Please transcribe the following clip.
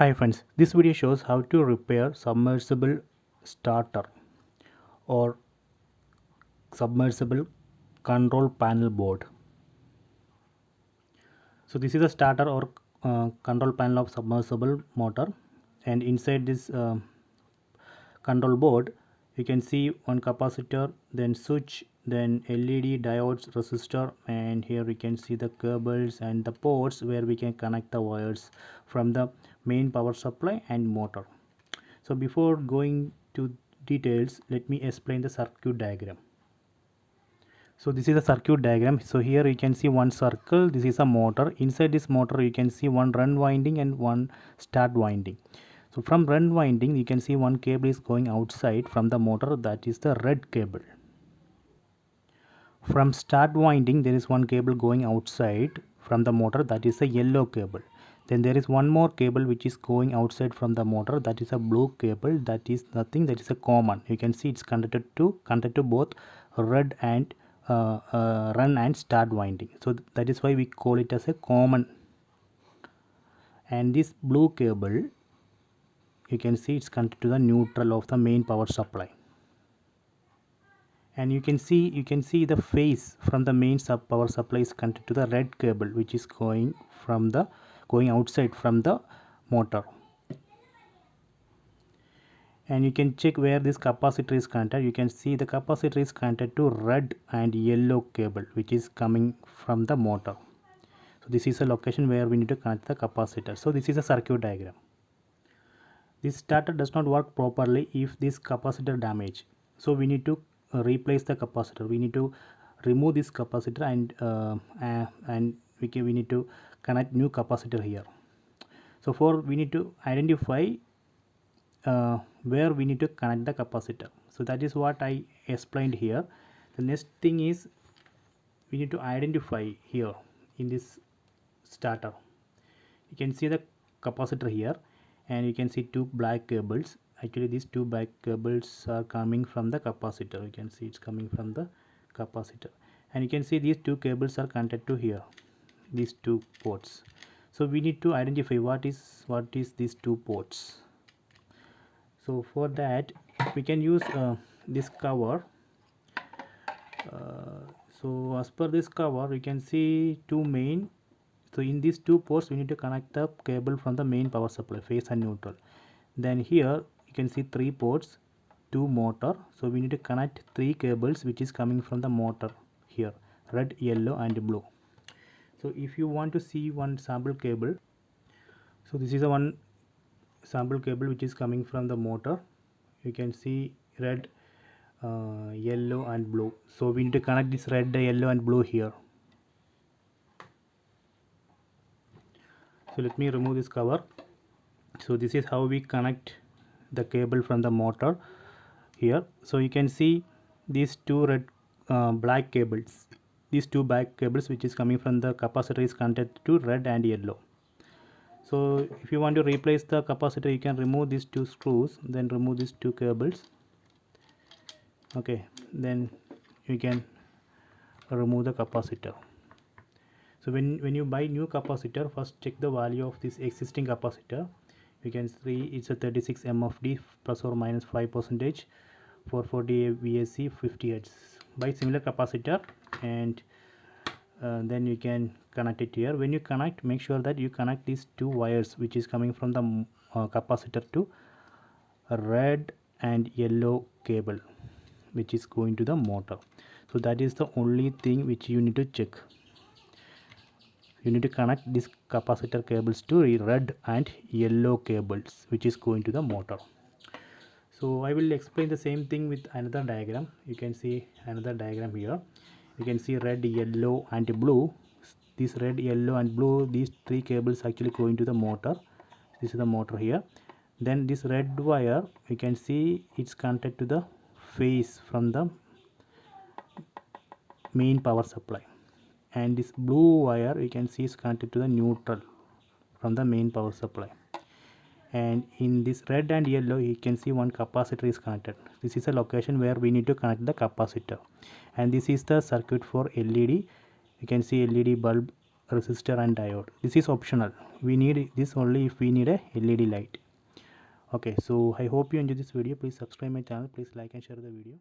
Hi friends, this video shows how to repair submersible starter or submersible control panel board. So this is a starter or control panel of submersible motor, and inside this control board you can see one capacitor, then switch, then LED diodes, resistor, and here we can see the cables and the ports where we can connect the wires from the main power supply and motor. So before going to details, let me explain the circuit diagram. So this is a circuit diagram. So here you can see one circle. This is a motor. Inside this motor you can see one run winding and one start winding. So from run winding you can see one cable is going outside from the motor, that is the red cable. From start winding there is one cable going outside from the motor, that is a yellow cable. Then there is one more cable which is going outside from the motor, that is a blue cable. That is nothing, that is a common. You can see it's connected to both red and run and start winding. So that is why we call it as a common. And this blue cable, you can see it's connected to the neutral of the main power supply. And you can see the phase from the main power supply is connected to the red cable, which is going outside from the motor. And you can check where this capacitor is connected. You can see the capacitor is connected to red and yellow cable, which is coming from the motor. So this is a location where we need to connect the capacitor. So this is a circuit diagram. This starter does not work properly if this capacitor damaged. So we need to replace the capacitor. We need to remove this capacitor and we need to connect new capacitor here. So we need to identify where we need to connect the capacitor. So that is what I explained here. The next thing is we need to identify here in this starter. You can see the capacitor here, and you can see two black cables. Actually these two black cables are coming from the capacitor. You can see it's coming from the capacitor, and you can see these two cables are connected to here, these two ports. So we need to identify what is these two ports. So for that we can use this cover. So as per this cover we can see two main. So in these two ports we need to connect the cable from the main power supply, phase and neutral. Then here you can see three ports, two motor. So we need to connect three cables which is coming from the motor here, red, yellow and blue. So if you want to see one sample cable, so this is the one sample cable which is coming from the motor. You can see red, yellow and blue. So we need to connect this red, yellow and blue here. So let me remove this cover. So this is how we connect the cable from the motor here. So you can see these two black cables, these two black cables which is coming from the capacitor is connected to red and yellow. So if you want to replace the capacitor, you can remove these two screws, then remove these two cables. Okay, then you can remove the capacitor. So when you buy new capacitor, first check the value of this existing capacitor. You can see it's a 36 MFD plus or minus 5%, 440 VSC, 50 Hz. Buy similar capacitor and then you can connect it here. When you connect, make sure that you connect these two wires which is coming from the capacitor to red and yellow cable which is going to the motor. So that is the only thing which you need to check. You need to connect these capacitor cables to red and yellow cables which is going to the motor. So I will explain the same thing with another diagram. You can see another diagram here. You can see red, yellow and blue. This red, yellow and blue, these three cables actually going to the motor. This is the motor here. Then this red wire, you can see it's connected to the phase from the main power supply, and this blue wire you can see is connected to the neutral from the main power supply. And in this red and yellow you can see one capacitor is connected. This is a location where we need to connect the capacitor, and this is the circuit for LED. You can see LED bulb resistor and diode. This is optional. We need this only if we need a LED light. Okay, so I hope you enjoyed this video. Please subscribe my channel. Please like and share the video.